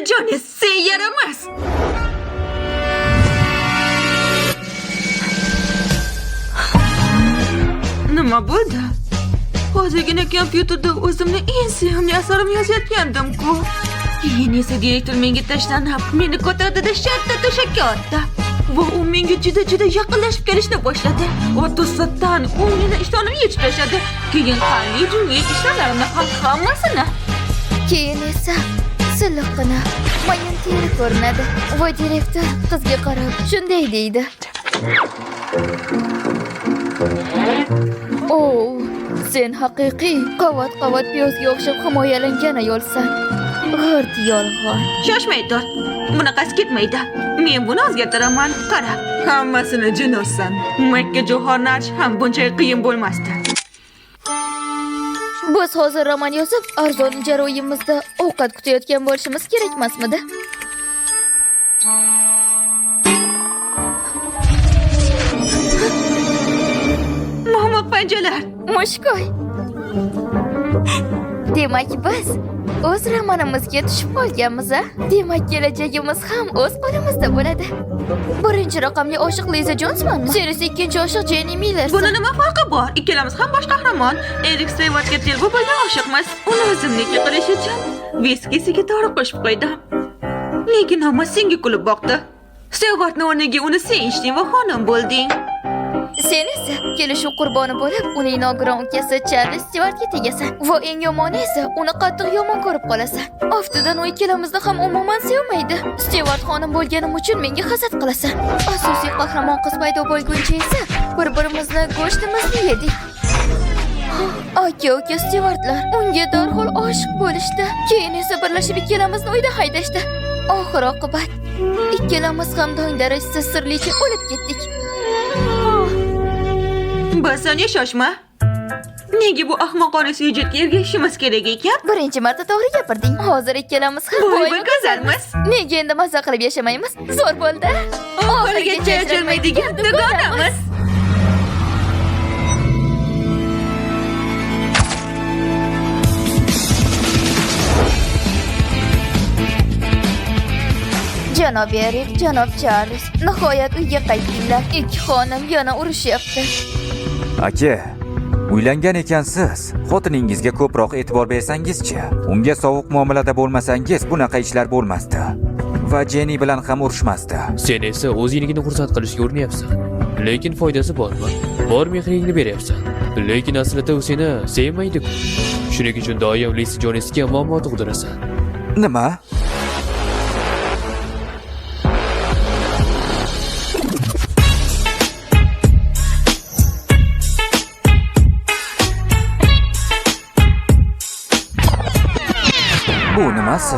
Johnny, sen yaramas. Nima bo'ldi? Hozirgina kompyuterda o'zimni eng sevimli asarimni yozayotgandim-ku. Keyin esa direktor menga tashlanib, meni ko'tardi-da shartta to'shakka otdi. Va u menga juda yaqinlashib kelishni boshladi. Va to'satdan u meni ishtonimni yechib tashladi. Keyin qanday jumlik ishlarimni hammasini. Keyin esa silliqqina mayin teri ko'rinadi va direktor qizga qarab shunday deydi. "Oh, sen haqiqiy qavat piyozga o'xshab himoyalangan ayolsan. G'irt yolg'on." Shoshmay tur. Bunaqasi ketmaydi. Men buni o'zgartiraman. Qara, hammasini jinossan. Makka Johorni archish ham buncha qiyin bo'lmasdi. Biz hozir roman yozib, arzon ijara uyimizda ovqat kutayotgan bo'lishimiz kerak emasmidi? Mo'min panjalar. Mushkoy. Demak, biz o'z romanimizga tushib qolganmiz-a? Demak, kelajagimiz ham o'z qo'limizda bo'ladi. Birinchi raqamli oshiq Liza Jonsmanmi? Sen esa ikkinchi oshiq Jenny Miller. Buni nima farqi bor? Ikkalamiz ham bosh qahramon. Erik Stewartga telba bo'lgan oshiqmiz. Uni o'zimniki qilish uchun viskisiga dori qo'shib qo'ydim. Lekin hamma senga kulib boqdi. Stewartning o'rniga uni sen ichding va xonim bo'lding. Sen esa kelishuv qurboni bo'lib, uning nogiron ukasi Charles Stewartga tegasan. Va eng yomoni esa uni qattiq yomon ko'rib qolasan. Aftidan u ikkalamizni ham umuman sevmaydi. Stewart xonim bo'lganim uchun menga hasad qilasan. Asosiy qahramon qiz paydo bo'lguncha esa bir-birimizni go'shtimizni yedik. Aka Stewartlar unga darhol oshiq bo'lishdi. Keyin esa birlashib ikkalamizni uydan haydashdi. Oxir oqibat ikkalamiz ham dong darajasida sirlicha o'lib ketdik. Basani shoshma. Nega bu ahmoqona syujetga ergashishimiz kerak ekan? Birinchi marta to'g'ri gapirding. Hozir ikkalamiz ham Voy go'zalmiz. Nega endi maza qilib yashamaymiz? Zo'r bo'ldi. Oxirigacha ajralmaydigan dugonamiz. Janob Erik, janob Charles, nihoyat uyga qaytdinglar. Ikki xonim yana urushyapti. Aka, uylangan ekansiz. Xotiningizga ko'proq e'tibor bersangiz-chi. Unga sovuq muomalada bo'lmasangiz, bunaqa ishlar bo'lmasdi. Va Jenny bilan ham urushmasdi. Sen esa o'zingni xursand qilishga urinyapsan. Lekin foydasi bormi? Bor mehringni beryapsan. Lekin aslida u seni sevmaydi-ku. Shuning uchun doim Liza Jonsga muammo tug'dirasan. Nima? Bu nimasi?